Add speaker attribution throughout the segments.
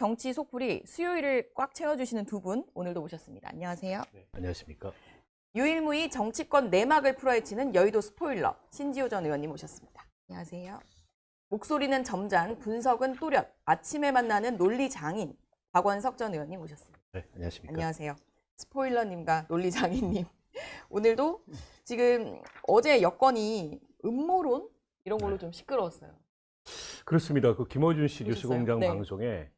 Speaker 1: 정치 속풀이 수요일을 꽉 채워주시는 두 분 오늘도 모셨습니다. 안녕하세요.
Speaker 2: 네, 안녕하십니까.
Speaker 1: 유일무이 정치권 내막을 풀어헤치는 여의도 스포일러 신지호 전 의원님 모셨습니다. 안녕하세요. 목소리는 점잖, 분석은 또렷, 아침에 만나는 논리 장인 박원석 전 의원님 모셨습니다.
Speaker 2: 네, 안녕하십니까.
Speaker 1: 안녕하세요. 스포일러님과 논리 장인님. 오늘도 지금 어제 여권이 음모론 이런 걸로 좀 시끄러웠어요.
Speaker 2: 그렇습니다. 그 김어준 씨
Speaker 1: 보셨어요?
Speaker 2: 뉴스공장
Speaker 1: 네.
Speaker 2: 방송에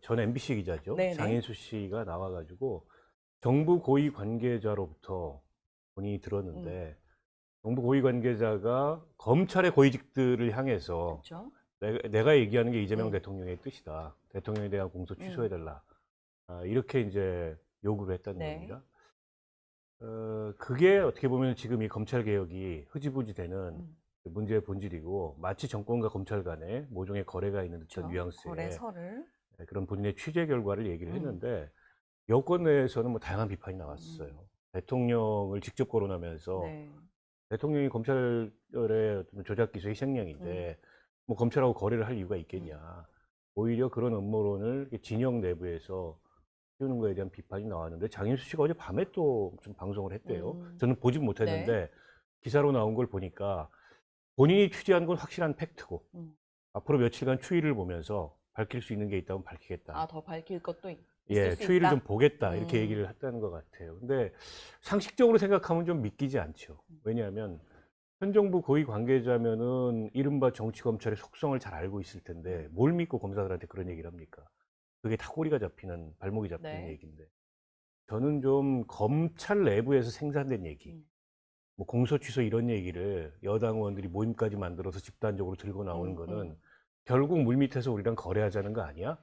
Speaker 2: 전 MBC 기자죠.
Speaker 1: 네네.
Speaker 2: 장인수 씨가 나와가지고 정부 고위 관계자로부터 본인이 들었는데 정부 고위 관계자가 검찰의 고위직들을 향해서
Speaker 1: 그렇죠.
Speaker 2: 내가 얘기하는 게 이재명 대통령의 뜻이다. 대통령에 대한 공소
Speaker 1: 음.
Speaker 2: 취소해달라. 이렇게 이제 요구를 했다는
Speaker 1: 네.
Speaker 2: 겁니다. 그게 어떻게 보면 지금 이 검찰 개혁이 흐지부지 되는 문제의 본질이고 마치 정권과 검찰 간에 모종의 거래가 있는 듯한
Speaker 1: 그렇죠.
Speaker 2: 뉘앙스의
Speaker 1: 거래설을.
Speaker 2: 그런 본인의 취재 결과를 얘기를 했는데 여권 내에서는 뭐 다양한 비판이 나왔어요. 대통령을 직접 거론하면서
Speaker 1: 네.
Speaker 2: 대통령이 검찰의 어떤 조작 기소 희생양인데 뭐 검찰하고 거래를 할 이유가 있겠냐. 오히려 그런 음모론을 진영 내부에서 키우는 거에 대한 비판이 나왔는데 장인수 씨가 어제 밤에 또 좀 방송을 했대요. 저는 보진 못했는데 기사로 나온 걸 보니까 본인이 취재한 건 확실한 팩트고 앞으로 며칠간 추이를 보면서 밝힐 수 있는 게 있다면 밝히겠다.
Speaker 1: 아, 더 밝힐 것도 있을
Speaker 2: 예,
Speaker 1: 수
Speaker 2: 추이를
Speaker 1: 있다?
Speaker 2: 좀 보겠다 이렇게 얘기를 했다는 것 같아요. 근데 상식적으로 생각하면 좀 믿기지 않죠. 왜냐하면 현 정부 고위 관계자면은 이른바 정치 검찰의 속성을 잘 알고 있을 텐데 뭘 믿고 검사들한테 그런 얘기를 합니까? 그게 다꼬리가 잡히는 발목이 잡히는
Speaker 1: 네.
Speaker 2: 얘기인데 저는 좀 검찰 내부에서 생산된 얘기 뭐 공소 취소 이런 얘기를 여당 의원들이 모임까지 만들어서 집단적으로 들고 나오는 거는 결국 물밑에서 우리랑 거래하자는 거 아니야?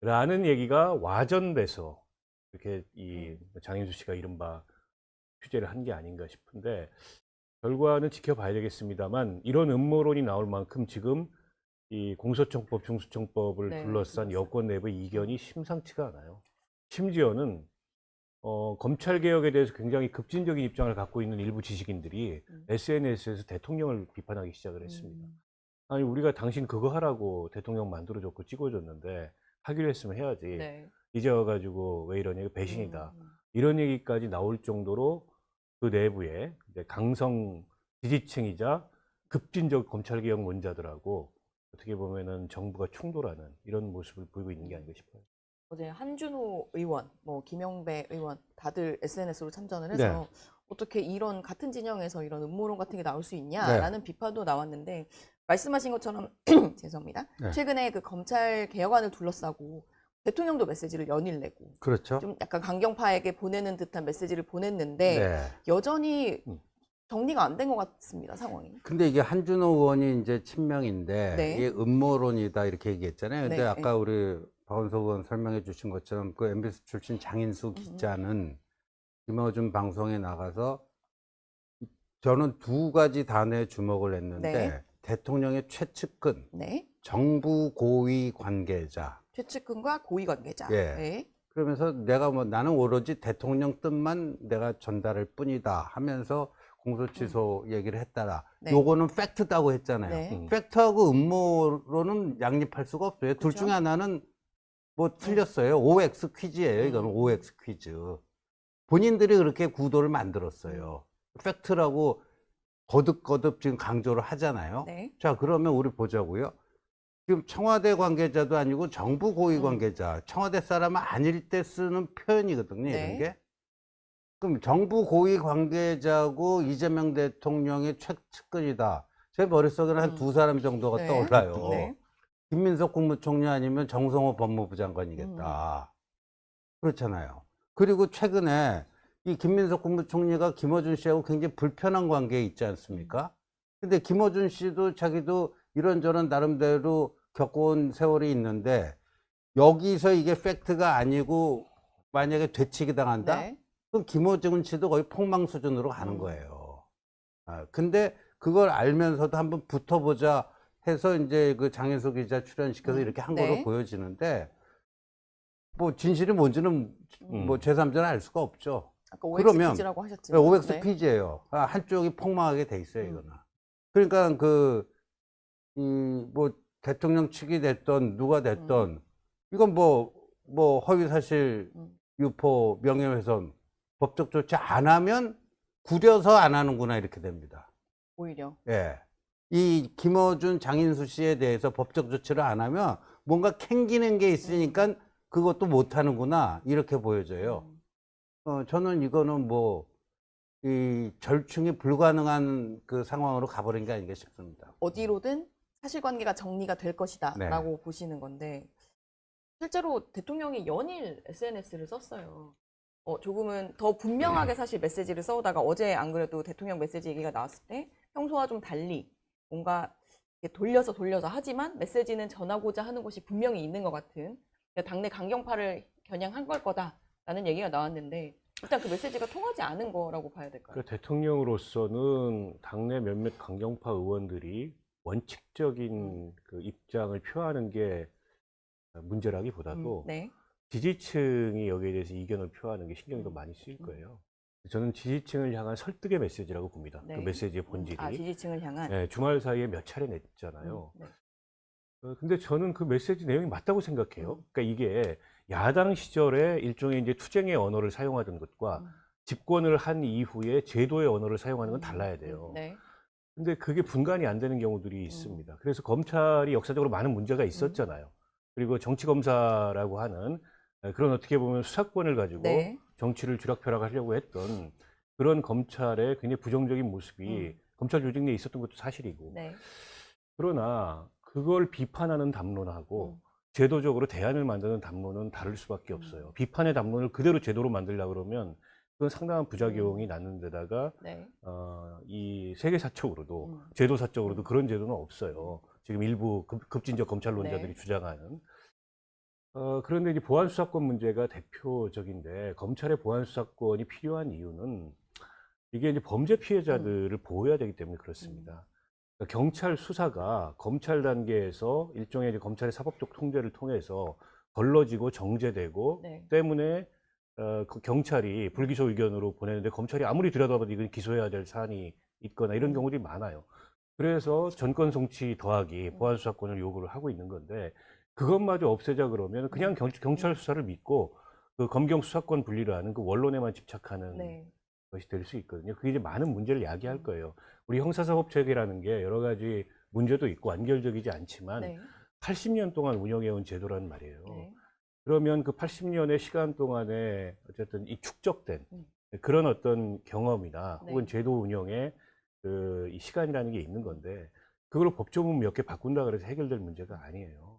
Speaker 2: 라는 얘기가 와전돼서 이렇게 이 장인수 씨가 이른바 취재를 한 게 아닌가 싶은데 결과는 지켜봐야 되겠습니다만 이런 음모론이 나올 만큼 지금 이 공소청법, 중수청법을
Speaker 1: 네,
Speaker 2: 둘러싼
Speaker 1: 둘러싼.
Speaker 2: 여권 내부의 이견이 심상치가 않아요. 심지어는 검찰 개혁에 대해서 굉장히 급진적인 입장을 갖고 있는 일부 지식인들이 SNS에서 대통령을 비판하기 시작을 했습니다. 아니 우리가 당신 그거 하라고 대통령 만들어줬고 찍어줬는데 하기로 했으면 해야지.
Speaker 1: 네.
Speaker 2: 이제 와가지고 왜 이러냐, 이거 배신이다. 이런 얘기까지 나올 정도로 그 내부에 이제 강성 지지층이자 급진적 검찰개혁 원자들하고 어떻게 보면은 정부가 충돌하는 이런 모습을 보이고 있는 게 아닌가 싶어요.
Speaker 1: 어제 한준호 의원, 뭐 김영배 의원 다들 SNS로 참전을 해서 어떻게 이런 같은 진영에서 이런 음모론 같은 게 나올 수 있냐라는 비판도 나왔는데 말씀하신 것처럼 죄송합니다. 최근에 그 검찰 개혁안을 둘러싸고 대통령도 메시지를 연일 내고
Speaker 3: 그렇죠.
Speaker 1: 좀 약간 강경파에게 보내는 듯한 메시지를 보냈는데 여전히 정리가 안 된 것 같습니다, 상황이.
Speaker 3: 근데 이게 한준호 의원이 이제 친명인데 이게 음모론이다 이렇게 얘기했잖아요. 근데 아까 우리 박원석 의원 설명해 주신 것처럼 그 MBC 출신 장인수 기자는 김어준 방송에 나가서 저는 두 가지 단어에 주목을 했는데 대통령의 최측근, 정부 고위 관계자.
Speaker 1: 최측근과 고위 관계자.
Speaker 3: 그러면서 내가 뭐 나는 오로지 대통령 뜻만 내가 전달할 뿐이다 하면서 공소취소 얘기를 했다라. 요거는 팩트다고 했잖아요. 팩트하고 음모론은 양립할 수가 없어요. 둘 중에 하나는 뭐 틀렸어요. OX 퀴즈예요. 이거는 OX 퀴즈. 본인들이 그렇게 구도를 만들었어요. 팩트라고 거듭거듭 지금 강조를 하잖아요. 자, 그러면 우리 보자고요. 지금 청와대 관계자도 아니고 정부 고위 관계자, 청와대 사람은 아닐 때 쓰는 표현이거든요. 이런 게. 그럼 정부 고위 관계자고 이재명 대통령의 최측근이다. 제 머릿속에는 한 두 사람 정도가 떠올라요. 김민석 국무총리 아니면 정성호 법무부 장관이겠다. 그렇잖아요. 그리고 최근에 이 김민석 국무총리가 김어준 씨하고 굉장히 불편한 관계에 있지 않습니까? 근데 김어준 씨도 자기도 이런저런 나름대로 겪어온 세월이 있는데 여기서 이게 팩트가 아니고 만약에 되치기 당한다? 그럼 김어준 씨도 거의 폭망 수준으로 가는 거예요. 근데 그걸 알면서도 한번 붙어보자 해서 이제 그 장인수 기자 출연시켜서 이렇게 한 거로 보여지는데 뭐 진실이 뭔지는 뭐 제3자는 알 수가 없죠.
Speaker 1: 아까 OX 퀴즈라고 하셨지만.
Speaker 3: OX 퀴즈예요. 한쪽이 폭망하게 돼 있어요, 이거는. 그러니까 뭐 대통령 측이 됐던 누가 됐던 이건 뭐 허위사실 유포 명예훼손 법적 조치 안 하면 구려서 안 하는구나 이렇게 됩니다.
Speaker 1: 오히려.
Speaker 3: 예. 이 김어준 장인수 씨에 대해서 법적 조치를 안 하면 뭔가 캥기는 게 있으니까 그것도 못 하는구나 이렇게 보여져요. 저는 이거는 뭐 이 절충이 불가능한 그 상황으로 가버린 게 아닌가 싶습니다.
Speaker 1: 어디로든 사실관계가 정리가 될 것이다라고
Speaker 3: 네.
Speaker 1: 보시는 건데 실제로 대통령이 연일 SNS를 썼어요. 조금은 더 분명하게 사실 메시지를 써오다가 어제 안 그래도 대통령 메시지 얘기가 나왔을 때 평소와 좀 달리 뭔가 이렇게 돌려서 하지만 메시지는 전하고자 하는 것이 분명히 있는 것 같은 당내 강경파를 겨냥한 걸 거다라는 얘기가 나왔는데 일단 그 메시지가 통하지 않은 거라고 봐야 될까요?
Speaker 2: 그 대통령으로서는 당내 몇몇 강경파 의원들이 원칙적인 그 입장을 표하는 게 문제라기보다도
Speaker 1: 네.
Speaker 2: 지지층이 여기에 대해서 이견을 표하는 게 신경이 더 많이 쓰일 거예요. 저는 지지층을 향한 설득의 메시지라고 봅니다.
Speaker 1: 네.
Speaker 2: 그 메시지의 본질이.
Speaker 1: 지지층을 향한.
Speaker 2: 네, 주말 사이에 몇 차례 냈잖아요.
Speaker 1: 네.
Speaker 2: 근데 저는 그 메시지 내용이 맞다고 생각해요. 그러니까 이게 야당 시절에 일종의 이제 투쟁의 언어를 사용하던 것과 집권을 한 이후에 제도의 언어를 사용하는 건 달라야 돼요.
Speaker 1: 네.
Speaker 2: 근데 그게 분간이 안 되는 경우들이 있습니다. 그래서 검찰이 역사적으로 많은 문제가 있었잖아요. 그리고 정치검사라고 하는 그런 어떻게 보면 수사권을 가지고
Speaker 1: 네.
Speaker 2: 정치를 쥐락펴락하려고 했던 그런 검찰의 굉장히 부정적인 모습이 검찰 조직 내에 있었던 것도 사실이고
Speaker 1: 네.
Speaker 2: 그러나 그걸 비판하는 담론하고 제도적으로 대안을 만드는 담론은 다를 수밖에 없어요. 비판의 담론을 그대로 제도로 만들려고 그러면 그건 상당한 부작용이 나는 데다가
Speaker 1: 네.
Speaker 2: 이 세계사적으로도 제도사적으로도 그런 제도는 없어요. 지금 일부 급진적 검찰론자들이
Speaker 1: 네.
Speaker 2: 주장하는. 그런데 이제 보안수사권 문제가 대표적인데 검찰의 보안수사권이 필요한 이유는 이게 이제 범죄 피해자들을 보호해야 되기 때문에 그렇습니다. 그러니까 경찰 수사가 검찰 단계에서 일종의 이제 검찰의 사법적 통제를 통해서 걸러지고 정제되고
Speaker 1: 네.
Speaker 2: 때문에 그 경찰이 불기소 의견으로 보내는데 검찰이 아무리 들여다봐도 이건 기소해야 될 사안이 있거나 이런 경우들이 많아요. 그래서 전권 송치 더하기 보안수사권을 요구를 하고 있는 건데 그것마저 없애자 그러면 그냥 경찰 수사를 믿고 그 검경 수사권 분리를 하는 그 원론에만 집착하는
Speaker 1: 네.
Speaker 2: 것이 될 수 있거든요. 그게 이제 많은 문제를 야기할 거예요. 우리 형사사법 체계라는 게 여러 가지 문제도 있고 완결적이지 않지만
Speaker 1: 네.
Speaker 2: 80년 동안 운영해온 제도라는 말이에요.
Speaker 1: 네.
Speaker 2: 그러면 그 80년의 시간 동안에 어쨌든 이 축적된 그런 어떤 경험이나
Speaker 1: 네.
Speaker 2: 혹은 제도 운영의 그 이 시간이라는 게 있는 건데 그걸 법조문 몇 개 바꾼다 그래서 해결될 문제가 아니에요.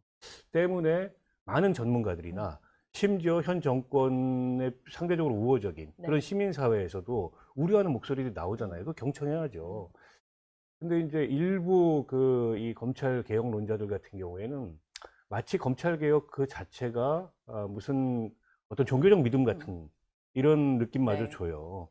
Speaker 2: 때문에 많은 전문가들이나 심지어 현 정권의 상대적으로 우호적인
Speaker 1: 네.
Speaker 2: 그런 시민사회에서도 우려하는 목소리들이 나오잖아요. 그거 경청해야죠. 근데 이제 일부 그 이 검찰 개혁론자들 같은 경우에는 마치 검찰 개혁 그 자체가 무슨 어떤 종교적 믿음 같은 이런 느낌마저
Speaker 1: 네.
Speaker 2: 줘요.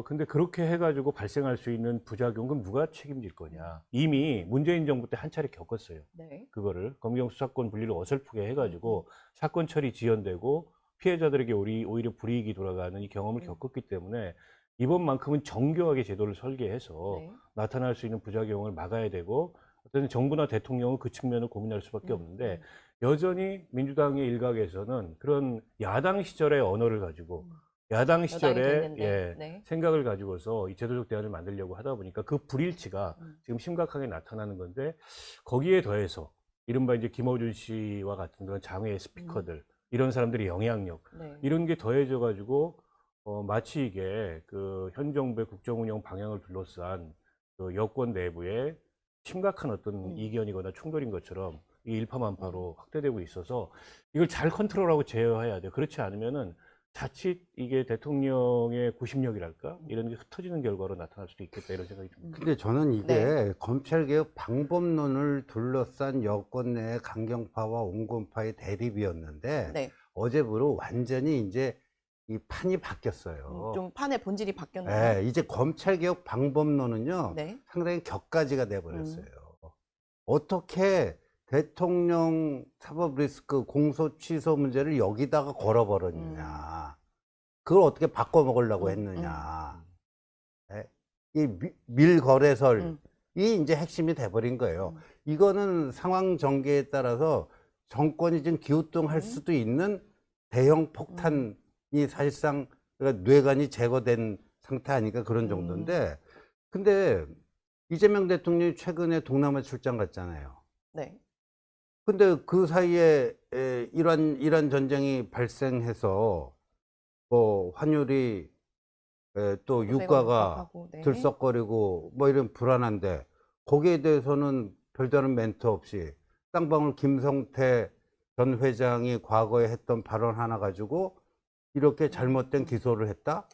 Speaker 2: 근데 그렇게 해가지고 발생할 수 있는 부작용은 누가 책임질 거냐. 이미 문재인 정부 때 한 차례 겪었어요.
Speaker 1: 네.
Speaker 2: 그거를 검경 수사권 분리를 어설프게 해가지고 사건 처리 지연되고 피해자들에게 오히려 불이익이 돌아가는 이 경험을 겪었기 때문에 이번만큼은 정교하게 제도를 설계해서
Speaker 1: 네.
Speaker 2: 나타날 수 있는 부작용을 막아야 되고 어떤 정부나 대통령은 그 측면을 고민할 수밖에 없는데 여전히 민주당의 일각에서는 그런 야당 시절의 언어를 가지고 야당 시절에
Speaker 1: 됐는데. 네.
Speaker 2: 생각을 가지고서 이 제도적 대안을 만들려고 하다 보니까 그 불일치가 지금 심각하게 나타나는 건데 거기에 더해서 이른바 이제 김어준 씨와 같은 그런 장외의 스피커들 이런 사람들의 영향력
Speaker 1: 네.
Speaker 2: 이런 게 더해져 가지고 마치 이게 그 현 정부의 국정운영 방향을 둘러싼 그 여권 내부의 심각한 어떤 이견이거나 충돌인 것처럼 이 일파만파로 확대되고 있어서 이걸 잘 컨트롤하고 제어해야 돼요. 그렇지 않으면은 자칫 이게 대통령의 구심력이랄까 이런 게 흩어지는 결과로 나타날 수도 있겠다 이런 생각이 듭니다.
Speaker 3: 근데 저는 이게
Speaker 1: 네.
Speaker 3: 검찰개혁 방법론을 둘러싼 여권 내 강경파와 온건파의 대립이었는데
Speaker 1: 네.
Speaker 3: 어제부로 완전히 이제 이 판이 바뀌었어요.
Speaker 1: 좀 판의 본질이 바뀌었나요?
Speaker 3: 네, 이제 검찰개혁 방법론은요
Speaker 1: 네.
Speaker 3: 상당히 격가지가 돼버렸어요. 어떻게 대통령 사법 리스크 공소 취소 문제를 여기다가 걸어버렸느냐. 그걸 어떻게 바꿔먹으려고 했느냐. 네. 이 밀거래설이 이제 핵심이 돼버린 거예요. 이거는 상황 전개에 따라서 정권이 좀 기우뚱할 수도 있는 대형 폭탄이 사실상 그러니까 뇌관이 제거된 상태 아니까 그런 정도인데, 근데 이재명 대통령이 최근에 동남아 출장 갔잖아요.
Speaker 1: 네.
Speaker 3: 근데 그 사이에 이란 전쟁이 발생해서 뭐 환율이 또 유가가
Speaker 1: 급락하고, 네.
Speaker 3: 들썩거리고 뭐 이런 불안한데, 거기에 대해서는 별다른 멘트 없이 쌍방울 김성태 전 회장이 과거에 했던 발언 하나 가지고 이렇게 잘못된 기소를 했다?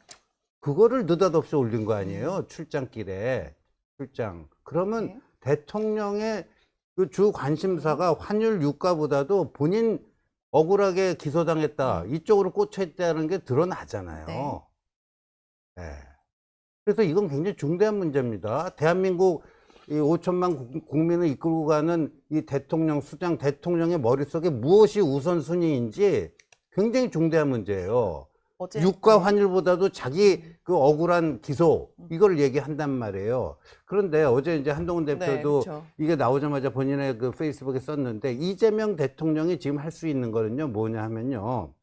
Speaker 3: 그거를 느닷없이 올린 거 아니에요? 출장길에. 출장. 그러면
Speaker 1: 네.
Speaker 3: 대통령의 그 주 관심사가 환율 유가보다도 본인 억울하게 기소당했다, 이쪽으로 꽂혀 있다는 게 드러나잖아요.
Speaker 1: 네.
Speaker 3: 네. 그래서 이건 굉장히 중대한 문제입니다. 대한민국 이 5천만 국민을 이끌고 가는 이 대통령, 수장 대통령의 머릿속에 무엇이 우선순위인지 굉장히 중대한 문제예요. 유가 환율보다도 자기 그 억울한 기소, 이걸 얘기한단 말이에요. 그런데 어제 이제 한동훈 대표도
Speaker 1: 네,
Speaker 3: 이게 나오자마자 본인의 그 페이스북에 썼는데, 이재명 대통령이 지금 할 수 있는 거는요, 뭐냐 하면요,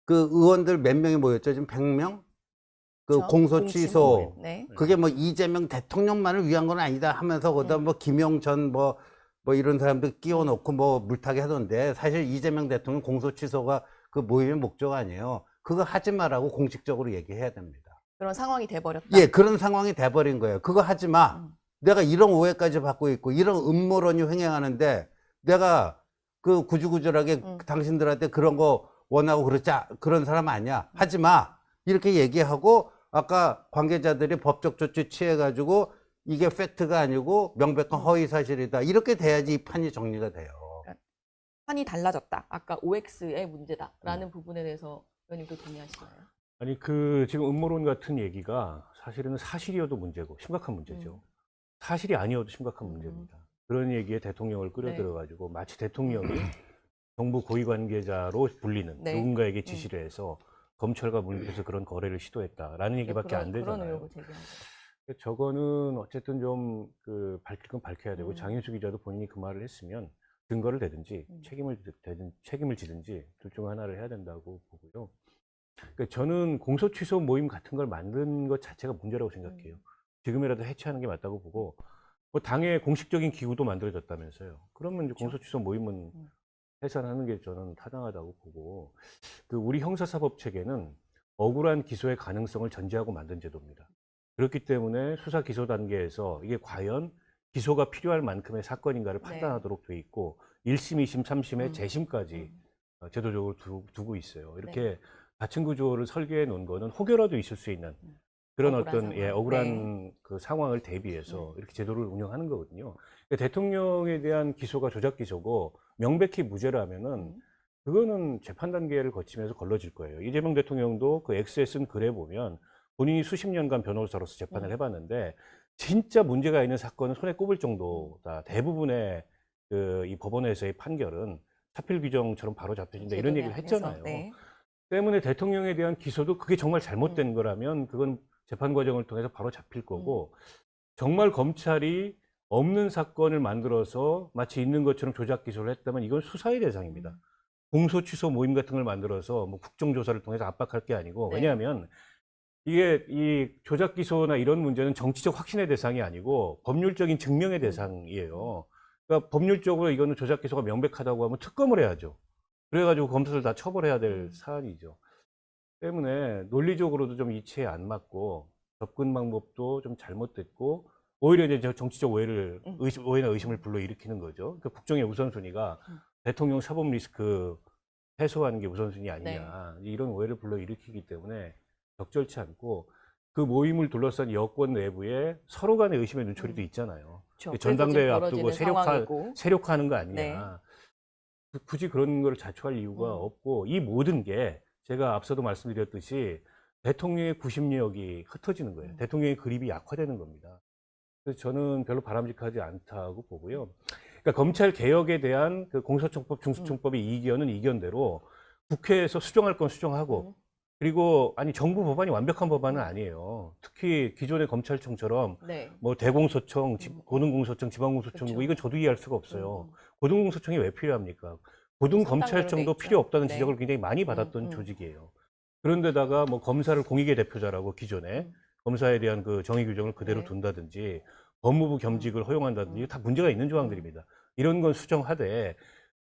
Speaker 3: 그 의원들 몇 명이 모였죠? 지금 100명? 그 공소 취소.
Speaker 1: 네.
Speaker 3: 그게 뭐 이재명 대통령만을 위한 건 아니다 하면서 거기다 뭐 김용전 뭐 이런 사람들 끼워 놓고 뭐 물타기 하던데, 사실 이재명 대통령 공소 취소가 그 모임의 목적 아니에요. 그거 하지 말라고 공식적으로 얘기해야 됩니다.
Speaker 1: 그런 상황이 돼버렸다.
Speaker 3: 예, 그런 상황이 돼버린 거예요. 그거 하지 마. 내가 이런 오해까지 받고 있고 이런 음모론이 횡행하는데 내가 그 구질구질하게 당신들한테 그런 거 원하고 그런 사람 아니야. 하지 마. 이렇게 얘기하고, 아까 관계자들이 법적 조치 취해가지고 이게 팩트가 아니고 명백한 허위 사실이다, 이렇게 돼야지 이 판이 정리가 돼요.
Speaker 1: 판이 달라졌다. 아까 OX의 문제다라는 부분에 대해서 의원님도 동의하시나요?
Speaker 2: 아니, 그 지금 음모론 같은 얘기가 사실은 사실이어도 문제고 심각한 문제죠. 사실이 아니어도 심각한 문제입니다. 그런 얘기에 대통령을 끌어들여가지고 마치 대통령이 정부 고위 관계자로 불리는 누군가에게 지시를 해서 검찰과 물밑에서 그런 거래를 시도했다라는 얘기밖에 안 되잖아요.
Speaker 1: 그런 의혹을 제기한 거죠.
Speaker 2: 저거는 어쨌든 좀 그 밝힐 건 밝혀야 되고, 장윤수 기자도 본인이 그 말을 했으면 증거를 대든지 책임을 지든지 둘 중 하나를 해야 된다고 보고요. 그러니까 저는 공소 취소 모임 같은 걸 만든 것 자체가 문제라고 생각해요. 지금이라도 해체하는 게 맞다고 보고, 뭐 당의 공식적인 기구도 만들어졌다면서요. 그러면 이제 공소 취소 모임은 해산하는 게 저는 타당하다고 보고, 그 우리 형사사법 체계는 억울한 기소의 가능성을 전제하고 만든 제도입니다. 그렇기 때문에 수사 기소 단계에서 이게 과연 기소가 필요할 만큼의 사건인가를 판단하도록 돼 있고, 1심, 2심, 3심의 재심까지 제도적으로 두고 있어요. 이렇게 같은 구조를 설계해 놓은 거는 혹여라도 있을 수 있는 그런 억울한 그 상황을 대비해서 이렇게 제도를 운영하는 거거든요. 그러니까 대통령에 대한 기소가 조작 기소고 명백히 무죄라면은 그거는 재판 단계를 거치면서 걸러질 거예요. 이재명 대통령도 그 X에 쓴 글에 보면 본인이 수십 년간 변호사로서 재판을 해봤는데 진짜 문제가 있는 사건은 손에 꼽을 정도다. 대부분의 이 법원에서의 판결은 차필 규정처럼 바로 잡혀진다, 이런 얘기를 했잖아요. 때문에 대통령에 대한 기소도 그게 정말 잘못된 거라면 그건 재판 과정을 통해서 바로 잡힐 거고, 정말 검찰이 없는 사건을 만들어서 마치 있는 것처럼 조작 기소를 했다면 이건 수사의 대상입니다. 공소 취소 모임 같은 걸 만들어서 뭐 국정조사를 통해서 압박할 게 아니고, 왜냐하면 이게 이 조작 기소나 이런 문제는 정치적 확신의 대상이 아니고 법률적인 증명의 대상이에요. 그러니까 법률적으로 이거는 조작 기소가 명백하다고 하면 특검을 해야죠. 그래가지고 검사들 다 처벌해야 될 사안이죠. 때문에 논리적으로도 좀 이치에 안 맞고 접근 방법도 좀 잘못됐고, 오히려 이제 정치적 오해나 의심을 불러일으키는 거죠. 그러니까 국정의 우선순위가 대통령 사법 리스크 해소하는 게 우선순위 아니냐, 이런 오해를 불러일으키기 때문에 적절치 않고, 그 모임을 둘러싼 여권 내부에 서로 간의 의심의 눈초리도 있잖아요. 전당대회 앞두고 세력화하는 거 아니냐. 굳이 그런 걸 자초할 이유가 없고, 이 모든 게 제가 앞서도 말씀드렸듯이 대통령의 구심력이 흩어지는 거예요. 대통령의 그립이 약화되는 겁니다. 그래서 저는 별로 바람직하지 않다고 보고요. 그러니까 검찰 개혁에 대한 그 공소청법, 중수청법의 이견은 이견대로 국회에서 수정할 건 수정하고 그리고 아니 정부 법안이 완벽한 법안은 아니에요. 특히 기존의 검찰청처럼
Speaker 1: 네.
Speaker 2: 뭐 대공소청, 고등공소청, 지방공소청
Speaker 1: 그렇죠.
Speaker 2: 뭐 이건 저도 이해할 수가 없어요. 고등공소청이 왜 필요합니까? 고등검찰청도
Speaker 1: 있죠.
Speaker 2: 필요 없다는
Speaker 1: 네.
Speaker 2: 지적을 굉장히 많이 받았던 조직이에요. 그런데다가 뭐 검사를 공익의 대표자라고 기존에 검사에 대한 그 정의 규정을 그대로
Speaker 1: 네.
Speaker 2: 둔다든지 법무부 겸직을 허용한다든지 다 문제가 있는 조항들입니다. 이런 건 수정하되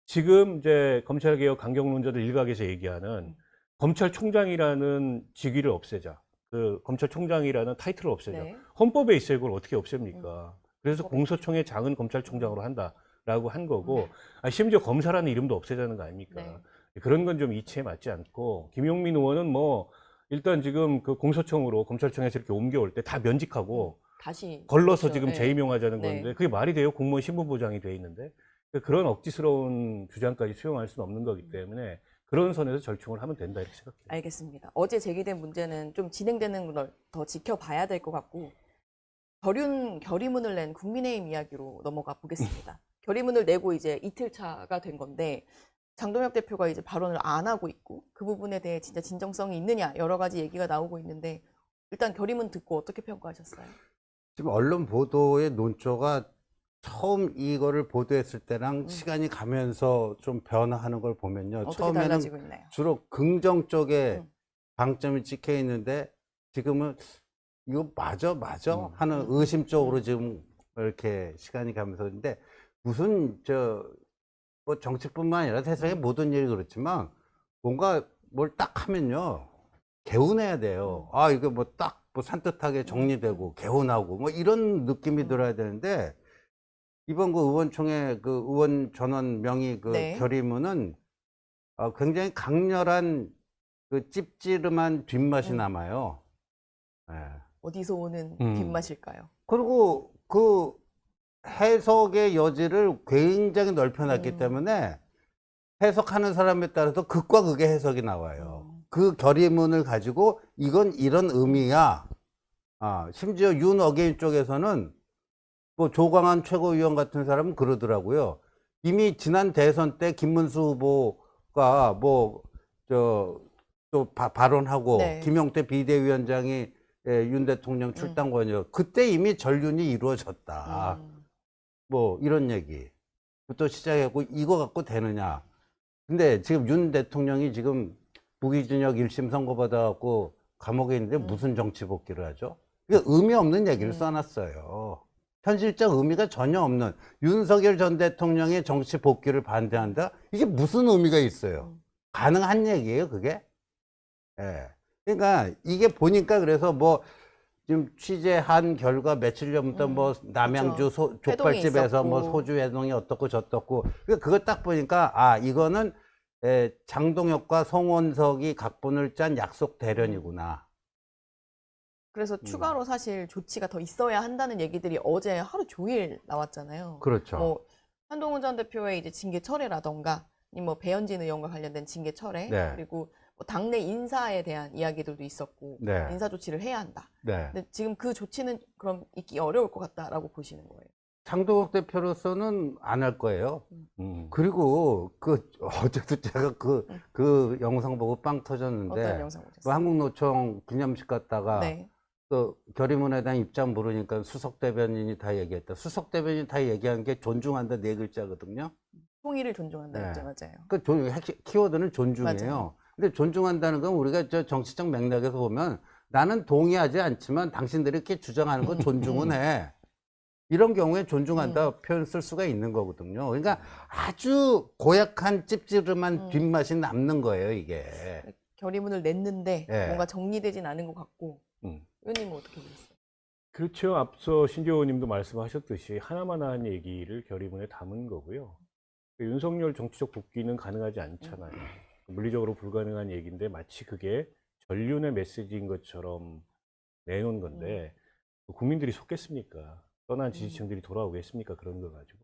Speaker 2: 지금 이제 검찰개혁 강경론자들 일각에서 얘기하는 검찰총장이라는 직위를 없애자. 그 검찰총장이라는 타이틀을 없애자.
Speaker 1: 네.
Speaker 2: 헌법에 있어요. 이걸 어떻게 없앱니까? 그래서 공소청의 장은 검찰총장으로 한다라고 한 거고, 심지어 검사라는 이름도 없애자는 거 아닙니까?
Speaker 1: 네.
Speaker 2: 그런 건 좀 이치에 맞지 않고, 김용민 의원은 뭐 일단 지금 그 공소청으로 검찰청에서 이렇게 옮겨올 때 다 면직하고
Speaker 1: 다시
Speaker 2: 걸러서
Speaker 1: 그렇죠.
Speaker 2: 지금
Speaker 1: 네.
Speaker 2: 재임용하자는
Speaker 1: 네.
Speaker 2: 건데 그게 말이 돼요? 공무원 신분보장이 돼 있는데 그런 억지스러운 주장까지 수용할 수는 없는 거기 때문에 그런 선에서 절충을 하면 된다 이렇게 생각해요.
Speaker 1: 알겠습니다. 어제 제기된 문제는 좀 진행되는 걸 더 지켜봐야 될 것 같고 결의문을 낸 국민의힘 이야기로 넘어가 보겠습니다. 결의문을 내고 이제 이틀 차가 된 건데 장동혁 대표가 이제 발언을 안 하고 있고 그 부분에 대해 진짜 진정성이 있느냐 여러 가지 얘기가 나오고 있는데 일단 결의문 듣고 어떻게 평가하셨어요?
Speaker 3: 지금 언론 보도의 논조가 처음 이거를 보도했을 때랑 시간이 가면서 좀 변화하는 걸 보면요.
Speaker 1: 어떻게
Speaker 3: 처음에는
Speaker 1: 달라지고 있나요?
Speaker 3: 주로 긍정 쪽에 방점이 찍혀 있는데 지금은 이거 맞아 하는 의심 쪽으로 지금 이렇게 시간이 가면서 근데 무슨 뭐 정치뿐만 아니라 세상의 모든 일이 그렇지만 뭔가 뭘 딱 하면요 개운해야 돼요. 아 이거 뭐 딱 뭐 산뜻하게 정리되고 개운하고 뭐 이런 느낌이 들어야 되는데 이번 그 의원총회 그 의원 전원 명의 그
Speaker 1: 네.
Speaker 3: 결의문은 굉장히 강렬한 그 찝찝한 뒷맛이 남아요. 예.
Speaker 1: 어디서 오는 뒷맛일까요?
Speaker 3: 그리고 그 해석의 여지를 굉장히 넓혀놨기 때문에 해석하는 사람에 따라서 극과 극의 해석이 나와요. 그 결의문을 가지고 이건 이런 의미야. 심지어 윤 어게인 쪽에서는 뭐 조광한 최고위원 같은 사람은 그러더라고요. 이미 지난 대선 때 김문수 후보가 또 발언하고
Speaker 1: 네.
Speaker 3: 김용태 비대위원장이 윤 대통령 출당권이요. 그때 이미 전륜이 이루어졌다. 뭐 이런 얘기부터 시작했고 이거 갖고 되느냐. 근데 지금 윤 대통령이 지금 무기징역 1심 선고받아갖고 감옥에 있는데 무슨 정치 복귀를 하죠? 이게 의미 없는 얘기를 써놨어요. 현실적 의미가 전혀 없는 윤석열 전 대통령의 정치 복귀를 반대한다? 이게 무슨 의미가 있어요? 가능한 얘기예요, 그게? 예. 그러니까 이게 보니까 그래서 뭐 지금 취재한 결과 며칠 전부터 뭐 남양주 족발집에서 뭐 소주 해동이 어떻고 저떻고 그거 딱 보니까 이거는 장동혁과 송원석이 각본을 짠 약속 대련이구나.
Speaker 1: 그래서 추가로 사실 조치가 더 있어야 한다는 얘기들이 어제 하루 종일 나왔잖아요.
Speaker 3: 그렇죠.
Speaker 1: 뭐 한동훈 전 대표의 이제 징계 철회라던가, 뭐 배현진 의원과 관련된 징계 철회,
Speaker 3: 네.
Speaker 1: 그리고 뭐 당내 인사에 대한 이야기들도 있었고
Speaker 3: 네.
Speaker 1: 인사 조치를 해야 한다.
Speaker 3: 네.
Speaker 1: 근데 지금 그 조치는 그럼 있기 어려울 것 같다라고 보시는 거예요.
Speaker 3: 장동혁 대표로서는 안 할 거예요. 그리고 어제도 제가 그 영상 보고 빵 터졌는데
Speaker 1: 어떤 영상 보셨어요?
Speaker 3: 뭐 한국노총 기념식 갔다가
Speaker 1: 네.
Speaker 3: 그 결의문에 대한 입장 물으니까 수석 대변인이 다 얘기했다. 수석 대변인이 다 얘기한 게 존중한다 4글자거든요.
Speaker 1: 통일을 존중한다.
Speaker 3: 네.
Speaker 1: 이제 맞아요.
Speaker 3: 그 키워드는 존중이에요.
Speaker 1: 맞아요.
Speaker 3: 근데 존중한다는 건 우리가 정치적 맥락에서 보면 나는 동의하지 않지만 당신들이 이렇게 주장하는 건 존중은 해. 이런 경우에 존중한다 표현 쓸 수가 있는 거거든요. 그러니까 아주 고약한 찝찝한 뒷맛이 남는 거예요, 이게.
Speaker 1: 결의문을 냈는데
Speaker 3: 네.
Speaker 1: 뭔가 정리되진 않은 것 같고. 의원님은 어떻게 보셨어요?
Speaker 2: 그렇죠. 앞서 신재호 의원님도 말씀하셨듯이 하나만한 얘기를 결의문에 담은 거고요. 윤석열 정치적 복귀는 가능하지 않잖아요. 물리적으로 불가능한 얘기인데 마치 그게 전륜의 메시지인 것처럼 내놓은 건데 국민들이 속겠습니까? 떠난 지지층들이 돌아오겠습니까? 그런 거 가지고.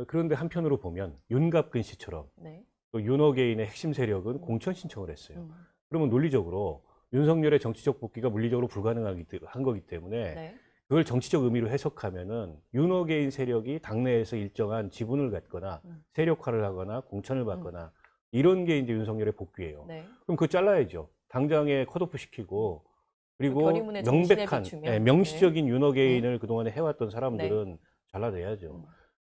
Speaker 2: 그런데 한편으로 보면 윤갑근 씨처럼
Speaker 1: 네.
Speaker 2: 또 윤어게인의 핵심 세력은 공천 신청을 했어요. 그러면 논리적으로 윤석열의 정치적 복귀가 물리적으로 불가능한 거기 때문에
Speaker 1: 네.
Speaker 2: 그걸 정치적 의미로 해석하면은 윤어게인 세력이 당내에서 일정한 지분을 갖거나 세력화를 하거나 공천을 받거나 이런 게 이제 윤석열의 복귀예요.
Speaker 1: 네.
Speaker 2: 그럼 그거 잘라야죠. 당장에 컷오프 시키고 그리고
Speaker 1: 결의문의 정신에
Speaker 2: 명백한
Speaker 1: 비추면.
Speaker 2: 명시적인 윤호개인을 그동안에 해왔던 사람들은
Speaker 1: 네.
Speaker 2: 잘라내야죠.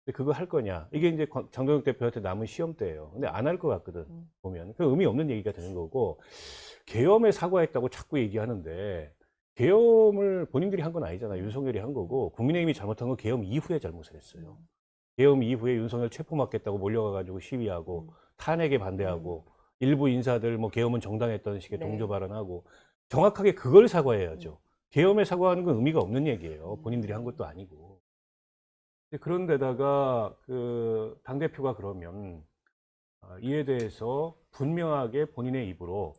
Speaker 2: 근데 그거 할 거냐? 이게 이제 장동혁 대표한테 남은 시험대예요. 근데 안 할 것 같거든. 보면 그 의미 없는 얘기가 되는 거고 계엄에 사과했다고 자꾸 얘기하는데 계엄을 본인들이 한 건 아니잖아요. 윤석열이 한 거고 국민의힘이 잘못한 건 계엄 이후에 잘못을 했어요. 계엄 이후에 윤석열 체포 맞겠다고 몰려가가지고 시위하고 탄핵에 반대하고 일부 인사들 뭐 계엄은 정당했다는 식의
Speaker 1: 네.
Speaker 2: 동조 발언하고 정확하게 그걸 사과해야죠. 계엄에 사과하는 건 의미가 없는 얘기예요. 본인들이 한 것도 아니고. 그런데다가 그 당대표가 그러면 이에 대해서 분명하게 본인의 입으로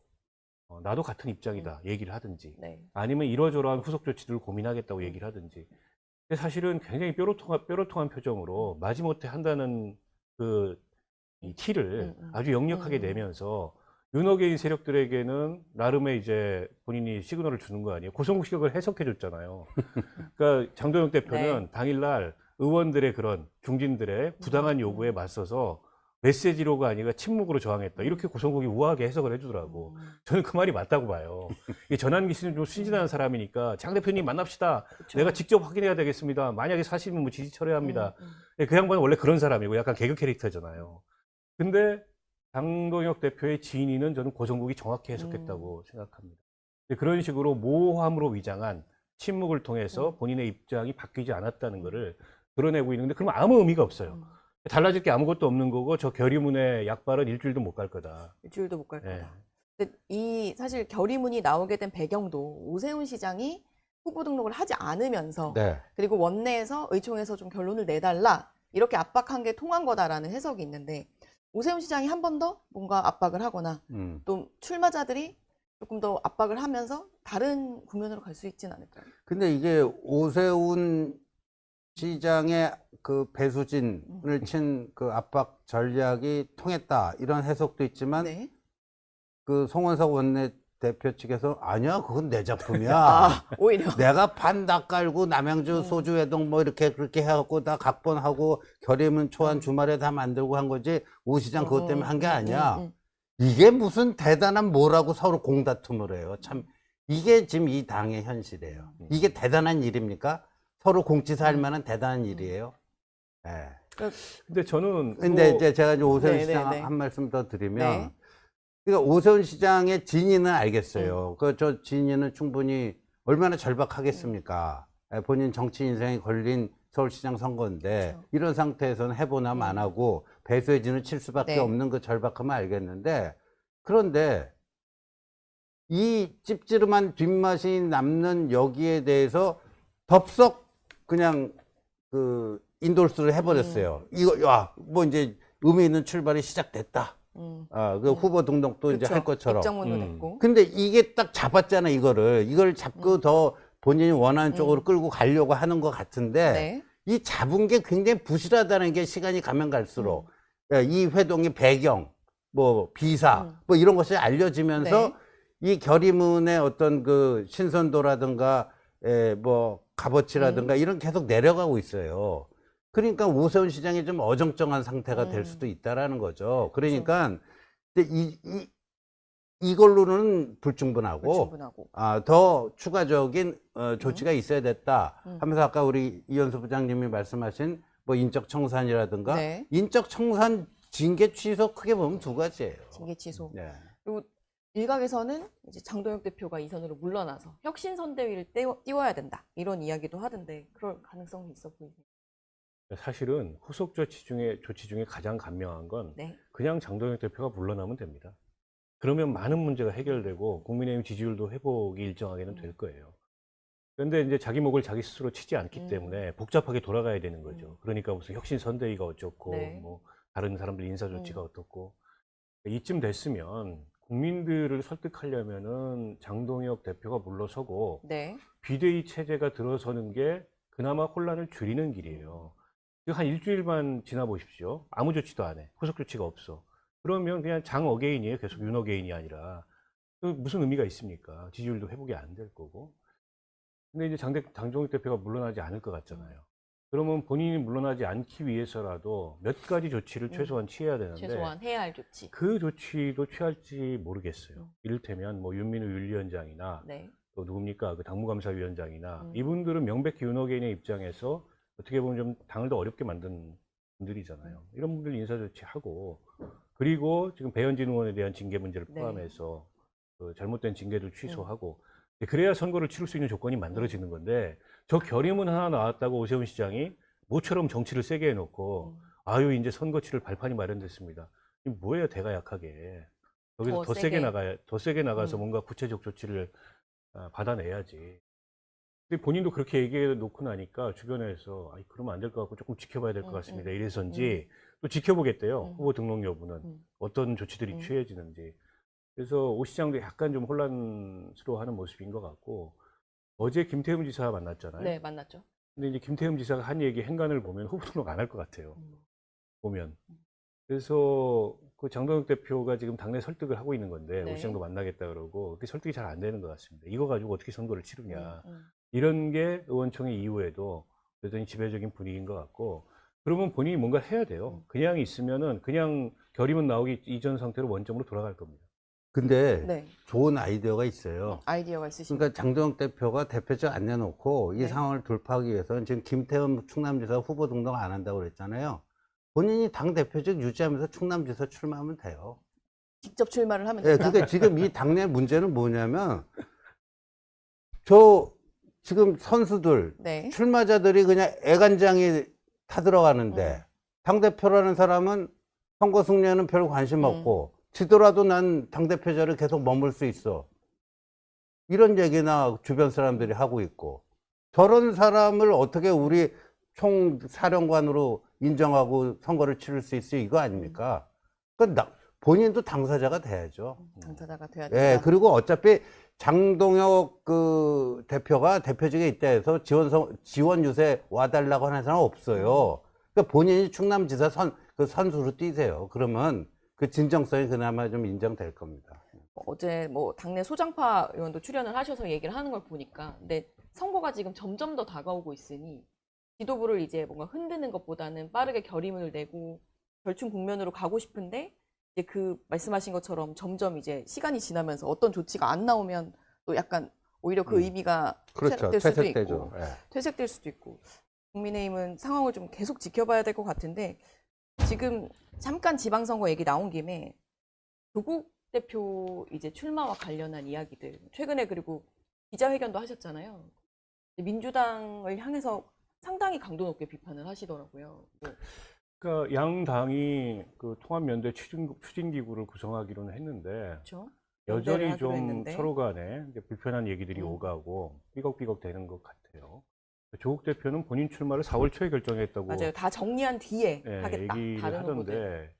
Speaker 2: 나도 같은 입장이다 얘기를 하든지
Speaker 1: 네.
Speaker 2: 아니면 이러저러한 후속 조치들을 고민하겠다고 얘기를 하든지. 근데 사실은 굉장히 뾰로통한 표정으로 마지못해 한다는 이 티를 아주 역력하게 내면서 윤호개인 세력들에게는 나름의 이제 본인이 시그널을 주는 거 아니에요. 고성식을 해석해 줬잖아요. 그러니까 장도영 대표는
Speaker 1: 네.
Speaker 2: 당일날 의원들의 그런 중진들의 부당한 요구에 맞서서 메시지로가 아니라 침묵으로 저항했다. 이렇게 고성국이 우아하게 해석을 해주더라고. 저는 그 말이 맞다고 봐요. 이 전환기 씨는 좀 순진한 사람이니까 장 대표님 만납시다.
Speaker 1: 그쵸.
Speaker 2: 내가 직접 확인해야 되겠습니다. 만약에 사실은 뭐 지지 철회합니다. 그 양반은 원래 그런 사람이고 약간 개그 캐릭터잖아요. 근데 장동혁 대표의 지인이는 저는 고성국이 정확히 해석했다고 생각합니다. 그런 식으로 모함으로 위장한 침묵을 통해서 본인의 입장이 바뀌지 않았다는 것을 드러내고 있는데 그러면 아무 의미가 없어요. 달라질 게 아무것도 없는 거고 저 결의문의 약발은 일주일도 못 갈 거다.
Speaker 1: 일주일도 못 갈
Speaker 2: 네.
Speaker 1: 거다. 근데 이 사실 결의문이 나오게 된 배경도 오세훈 시장이 후보 등록을 하지 않으면서
Speaker 3: 네.
Speaker 1: 그리고 원내에서 의총에서 좀 결론을 내달라 이렇게 압박한 게 통한 거다라는 해석이 있는데 오세훈 시장이 한 번 더 뭔가 압박을 하거나 또 출마자들이 조금 더 압박을 하면서 다른 국면으로 갈 수 있지는 않을까요?
Speaker 3: 근데 이게 오세훈 시장의 그 배수진을 친 그 압박 전략이 통했다 이런 해석도 있지만
Speaker 1: 네.
Speaker 3: 그 송원석 원내대표 측에서 아니야 그건 내 작품이야.
Speaker 1: 아, 오히려.
Speaker 3: 내가 판 다 깔고 남양주 소주 회동 뭐 이렇게 그렇게 해갖고 다 각본하고 결의문 초안 주말에 다 만들고 한 거지 오 시장 그것 때문에 한 게 아니야. 이게 무슨 대단한 뭐라고 서로 공다툼을 해요. 참 이게 지금 이 당의 현실이에요. 이게 대단한 일입니까? 서로 공치사할 만한 대단한 일이에요. 네.
Speaker 2: 근데 저는
Speaker 3: 근데
Speaker 2: 뭐
Speaker 3: 이제 제가 이제 오세훈
Speaker 1: 네,
Speaker 3: 시장
Speaker 1: 네, 네.
Speaker 3: 한 말씀 더 드리면
Speaker 1: 네.
Speaker 3: 그러니까 오세훈 시장의 진위는 알겠어요. 그 저 진위는 충분히 얼마나 절박하겠습니까? 본인 정치 인생에 걸린 서울시장 선거인데
Speaker 1: 그렇죠.
Speaker 3: 이런 상태에서는 해보남 안 하고 배수의 진을 칠 수밖에
Speaker 1: 네.
Speaker 3: 없는 그 절박함을 알겠는데 그런데 이 찝찝한 뒷맛이 남는 여기에 대해서 덥석 그냥 그 인돌스를 해버렸어요. 이거 뭐 이제 의미 있는 출발이 시작됐다. 그 후보 등록도 이제
Speaker 1: 그렇죠.
Speaker 3: 할 것처럼.
Speaker 1: 입장문도 냈고.
Speaker 3: 근데 이게 딱 잡았잖아 이걸 잡고 더 본인이 원하는 쪽으로 끌고 가려고 하는 것 같은데
Speaker 1: 네.
Speaker 3: 이 잡은 게 굉장히 부실하다는 게 시간이 가면 갈수록 이 회동의 배경, 뭐 비사, 뭐 이런 것이 알려지면서
Speaker 1: 네.
Speaker 3: 이 결의문의 어떤 그 신선도라든가 뭐 값어치라든가 이런 계속 내려가고 있어요. 그러니까 오세훈 시장이 좀 어정쩡한 상태가 될 수도 있다라는 거죠. 그러니까 근데 이걸로는 불충분하고 더 추가적인 조치가 있어야 됐다 하면서 아까 우리 이현수 부장님이 말씀하신 뭐 인적 청산이라든가
Speaker 1: 네.
Speaker 3: 인적 청산 징계 취소 크게 보면 두 가지예요.
Speaker 1: 징계 취소.
Speaker 3: 네.
Speaker 1: 그리고 일각에서는 이제 장동혁 대표가 이 선으로 물러나서 혁신 선대위를 띄워야 된다 이런 이야기도 하던데 그럴 가능성이 있어 보이세요?
Speaker 2: 사실은 후속 조치 중에 가장 간명한 건
Speaker 1: 네.
Speaker 2: 그냥 장동혁 대표가 물러나면 됩니다. 그러면 많은 문제가 해결되고 국민의힘 지지율도 회복이 일정하게는 될 거예요. 그런데 이제 자기 목을 자기 스스로 치지 않기 때문에 복잡하게 돌아가야 되는 거죠. 그러니까 무슨 혁신 선대위가 어쩌고
Speaker 1: 네.
Speaker 2: 뭐 다른 사람들 인사 조치가 어떻고 이쯤 됐으면 국민들을 설득하려면은 장동혁 대표가 물러서고
Speaker 1: 네.
Speaker 2: 비대위 체제가 들어서는 게 그나마 혼란을 줄이는 길이에요. 한 일주일만 지나 보십시오. 아무 조치도 안 해. 후속 조치가 없어. 그러면 그냥 장 어게인이에요. 계속 윤 어게인이 아니라. 무슨 의미가 있습니까? 지지율도 회복이 안 될 거고. 근데 이제 장동혁 대표가 물러나지 않을 것 같잖아요. 그러면 본인이 물러나지 않기 위해서라도 몇 가지 조치를 최소한 취해야 되는데
Speaker 1: 최소한 해야 할 조치.
Speaker 2: 그 조치도 취할지 모르겠어요. 이를테면 뭐 윤민우 윤리위원장이나
Speaker 1: 네.
Speaker 2: 또 누굽니까 그 당무감사위원장이나 이분들은 명백히 윤호개인의 입장에서 어떻게 보면 좀 당을 더 어렵게 만든 분들이잖아요. 이런 분들 인사 조치하고 그리고 지금 배현진 의원에 대한 징계 문제를
Speaker 1: 네.
Speaker 2: 포함해서 그 잘못된 징계도 취소하고 그래야 선거를 치를 수 있는 조건이 만들어지는 건데 저 결의문 하나 나왔다고 오세훈 시장이 모처럼 정치를 세게 해놓고 아유 이제 선거 치를 발판이 마련됐습니다. 이 뭐예요 대가 약하게 여기서 더 세게 나가야 더 세게 나가서 뭔가 구체적 조치를 받아내야지. 근데 본인도 그렇게 얘기해 놓고 나니까 주변에서 아이 그러면 안 될 것 같고 조금 지켜봐야 될 것 같습니다. 이래서인지 또 지켜보겠대요. 후보 등록 여부는 어떤 조치들이 취해지는지. 그래서 오 시장도 약간 좀 혼란스러워하는 모습인 것 같고 어제 김태흠 지사 만났잖아요.
Speaker 1: 네, 만났죠.
Speaker 2: 근데 이제 김태흠 지사가 한 얘기 행간을 보면 후보 등록 안 할 것 같아요. 보면. 그래서 그 장동혁 대표가 지금 당내 설득을 하고 있는 건데
Speaker 1: 네.
Speaker 2: 오 시장도 만나겠다 그러고 그 설득이 잘 안 되는 것 같습니다. 이거 가지고 어떻게 선거를 치르냐. 이런 게 의원총회 이후에도 여전히 지배적인 분위기인 것 같고 그러면 본인이 뭔가 해야 돼요. 그냥 있으면은 그냥 결의문 나오기 이전 상태로 원점으로 돌아갈 겁니다.
Speaker 3: 근데
Speaker 1: 네.
Speaker 3: 좋은 아이디어가 있어요.
Speaker 1: 아이디어가 있으십니까?
Speaker 3: 그러니까 장동혁 대표가 대표적 안 내놓고 이
Speaker 1: 네.
Speaker 3: 상황을 돌파하기 위해서는 지금 김태흠 충남지사 후보 등록 안 한다고 그랬잖아요. 본인이 당 대표직 유지하면서 충남지사 출마하면 돼요.
Speaker 1: 직접 출마를 하면
Speaker 3: 네,
Speaker 1: 된다.
Speaker 3: 그러니까 지금 이 당내 문제는 뭐냐면 저 지금 선수들
Speaker 1: 네.
Speaker 3: 출마자들이 그냥 애간장이 타들어가는데 당대표라는 사람은 선거 승리에는 별 관심 없고 지더라도 난 당대표 자리에 계속 머물 수 있어. 이런 얘기나 주변 사람들이 하고 있고 저런 사람을 어떻게 우리 총사령관으로 인정하고 선거를 치를 수 있어요? 이거 아닙니까? 그러니까 본인도 당사자가 돼야죠.
Speaker 1: 당사자가 돼야
Speaker 3: 예,
Speaker 1: 된다.
Speaker 3: 그리고 어차피 장동혁 그 대표가 대표직에 있다 해서 지원 유세 와달라고 하는 사람은 없어요. 그러니까 본인이 충남지사 선수로 뛰세요. 그러면 그 진정성이 그나마 좀 인정될 겁니다.
Speaker 1: 어제 뭐 당내 소장파 의원도 출연을 하셔서 얘기를 하는 걸 보니까 근데 선거가 지금 점점 더 다가오고 있으니 지도부를 이제 뭔가 흔드는 것보다는 빠르게 결의문을 내고 절충 국면으로 가고 싶은데 이제 그 말씀하신 것처럼 점점 이제 시간이 지나면서 어떤 조치가 안 나오면 또 약간 오히려 그 의미가
Speaker 3: 그렇죠.
Speaker 1: 퇴색될 수도
Speaker 3: 퇴색되죠.
Speaker 1: 있고
Speaker 3: 예.
Speaker 1: 퇴색될 수도 있고 국민의힘은 상황을 좀 계속 지켜봐야 될 것 같은데 지금 잠깐 지방선거 얘기 나온 김에 조국 대표 이제 출마와 관련한 이야기들 최근에 그리고 기자회견도 하셨잖아요. 민주당을 향해서 상당히 강도 높게 비판을 하시더라고요.
Speaker 2: 그러니까 양 당이 그 통합연대 추진기구를 구성하기로는 했는데
Speaker 1: 그렇죠?
Speaker 2: 여전히 좀 서로 간에 이제 불편한 얘기들이 오가고 삐걱삐걱 되는 것 같아요. 조국 대표는 본인 출마를 4월 초에 결정했다고
Speaker 1: 맞아요. 다 정리한 뒤에
Speaker 2: 네,
Speaker 1: 하겠다.
Speaker 2: 얘기를
Speaker 1: 다른
Speaker 2: 하던데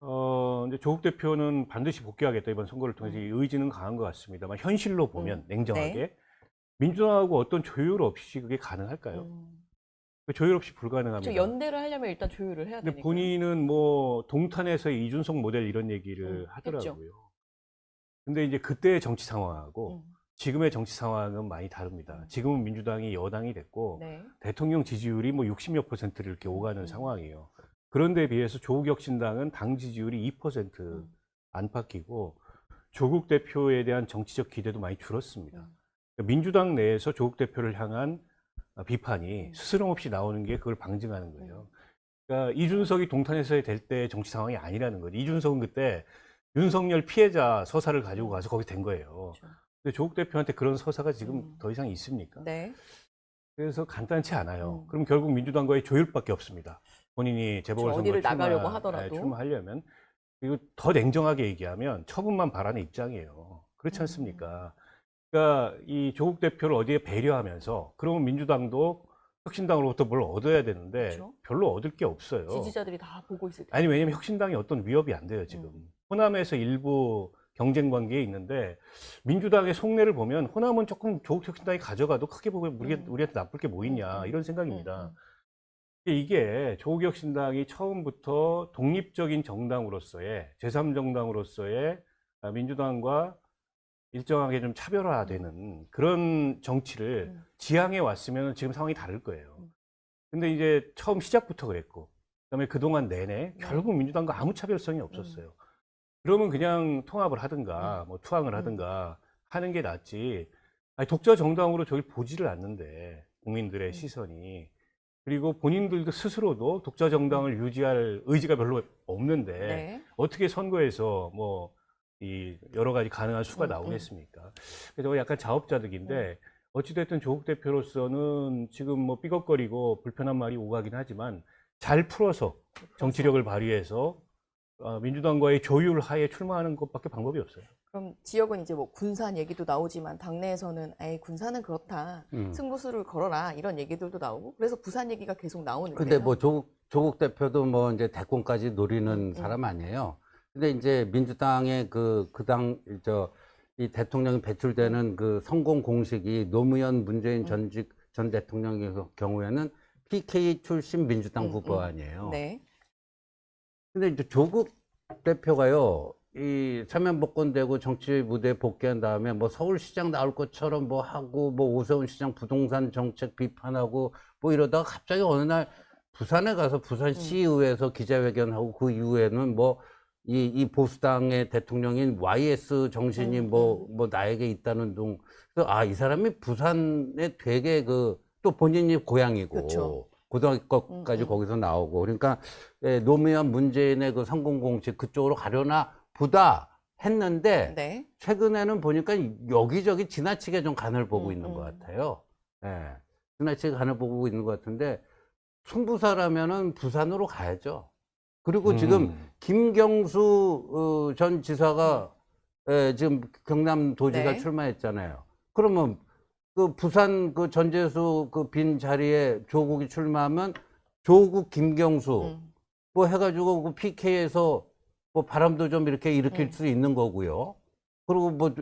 Speaker 1: 후보들.
Speaker 2: 이제 조국 대표는 반드시 복귀하겠다 이번 선거를 통해서 이 의지는 강한 것 같습니다만 현실로 보면 냉정하게
Speaker 1: 네.
Speaker 2: 민주당하고 어떤 조율 없이 그게 가능할까요? 그 조율 없이 불가능합니다.
Speaker 1: 연대를 하려면 일단 조율을 해야
Speaker 2: 근데
Speaker 1: 되니까.
Speaker 2: 본인은 뭐 동탄에서 이준석 모델 이런 얘기를 하더라고요.
Speaker 1: 했죠.
Speaker 2: 근데 이제 그때의 정치 상황하고 지금의 정치 상황은 많이 다릅니다. 지금은 민주당이 여당이 됐고
Speaker 1: 네.
Speaker 2: 대통령 지지율이 뭐 60몇 %를 이렇게 오가는 상황이에요. 그런데 비해서 조국혁신당은 당 지지율이 2% 안팎이고 조국 대표에 대한 정치적 기대도 많이 줄었습니다. 민주당 내에서 조국 대표를 향한 비판이 스스럼 없이 나오는 게 그걸 방증하는 거예요. 그러니까 이준석이 동탄에서 될 때 정치 상황이 아니라는 거죠. 이준석은 그때 윤석열 피해자 서사를 가지고 가서 거기 된 거예요.
Speaker 1: 그렇죠.
Speaker 2: 근데 조국 대표한테 그런 서사가 지금 더 이상 있습니까?
Speaker 1: 네.
Speaker 2: 그래서 간단치 않아요. 그럼 결국 민주당과의 조율밖에 없습니다. 본인이 재보궐선거
Speaker 1: 어디를 나가려고 하더라도.
Speaker 2: 출마하려면 그리고 더 냉정하게 얘기하면 처분만 바라는 입장이에요. 그렇지 않습니까? 그러니까 이 조국 대표를 어디에 배려하면서 그러면 민주당도 혁신당으로부터 뭘 얻어야 되는데
Speaker 1: 그렇죠.
Speaker 2: 별로 얻을 게 없어요.
Speaker 1: 지지자들이 다 보고 있을 때.
Speaker 2: 아니 왜냐면 혁신당이 어떤 위협이 안 돼요 지금. 호남에서 일부 경쟁 관계에 있는데 민주당의 속내를 보면 호남은 조금 조국 혁신당이 가져가도 크게 보고 우리한테 나쁠 게 뭐 있냐 이런 생각입니다. 이게 조국 혁신당이 처음부터 독립적인 정당으로서의 제3정당으로서의 민주당과 일정하게 좀 차별화되는 그런 정치를 지향해 왔으면 지금 상황이 다를 거예요. 근데 이제 처음 시작부터 그랬고, 그다음에 그동안 내내 결국 민주당과 아무 차별성이 없었어요. 그러면 그냥 통합을 하든가, 뭐 투항을 하든가 하는 게 낫지. 아니, 독자 정당으로 저길 보지를 않는데, 국민들의 시선이. 그리고 본인들도 스스로도 독자 정당을 유지할 의지가 별로 없는데,
Speaker 1: 네.
Speaker 2: 어떻게 선거에서 뭐, 이 여러 가지 가능한 수가 나오겠습니까? 그래서 약간 자업자득인데, 어찌됐든 조국 대표로서는 지금 뭐 삐걱거리고 불편한 말이 오가긴 하지만, 잘 풀어서 정치력을 발휘해서 민주당과의 조율 하에 출마하는 것밖에 방법이 없어요.
Speaker 1: 그럼 지역은 이제 뭐 군산 얘기도 나오지만 당내에서는 에이 군산은 그렇다. 승부수를 걸어라 이런 얘기들도 나오고 그래서 부산 얘기가 계속 나오는데요.
Speaker 3: 근데 뭐 조국 대표도 뭐 이제 대권까지 노리는 사람 아니에요. 근데 이제 민주당의 이 대통령이 배출되는 그 성공 공식이 노무현 문재인 전 대통령의 경우에는 PK 출신 민주당 후보 아니에요.
Speaker 1: 네.
Speaker 3: 근데 이제 조국 대표가요, 이 사면복권되고 정치 무대에 복귀한 다음에 뭐 서울시장 나올 것처럼 뭐 하고 뭐 오세훈 시장 부동산 정책 비판하고 뭐 이러다가 갑자기 어느 날 부산에 가서 부산시의회에서 기자회견하고 그 이후에는 뭐 이 보수당의 대통령인 YS 정신이 뭐 나에게 있다는 둥. 그래서 이 사람이 부산에 되게 또 본인이 고향이고.
Speaker 1: 그쵸.
Speaker 3: 고등학교까지 거기서 나오고. 그러니까 노무현 문재인의 그 성공 공식 그쪽으로 가려나 보다 했는데
Speaker 1: 네.
Speaker 3: 최근에는 보니까 여기저기 지나치게 좀 간을 보고 있는 것 같아요. 예. 지나치게 간을 보고 있는 것 같은데 승부사라면은 부산으로 가야죠. 그리고 지금 김경수 전 지사가 지금 경남도지사
Speaker 1: 네.
Speaker 3: 출마했잖아요. 그러면 그 부산 그 전재수 그 빈 자리에 조국이 출마하면 조국 김경수 뭐 해가지고 그 PK에서 뭐 바람도 좀 이렇게 일으킬 수 있는 거고요. 그리고 뭐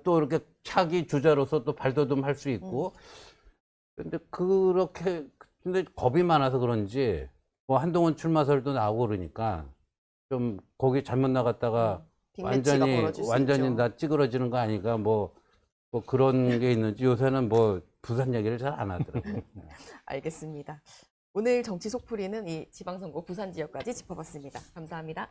Speaker 3: 또 이렇게 차기 주자로서 또 발돋움할 수 있고. 근데 근데 겁이 많아서 그런지 뭐 한동훈 출마설도 나오고 그러니까 좀 거기 잘못 나갔다가
Speaker 1: 빅매치가 벌어질 수
Speaker 3: 완전히
Speaker 1: 있죠.
Speaker 3: 나 찌그러지는 거 아닌가 뭐 그런 게 있는지 요새는 뭐 부산 얘기를 잘 안 하더라고요.
Speaker 1: 알겠습니다. 오늘 정치 속풀이는 이 지방선거 부산 지역까지 짚어봤습니다. 감사합니다.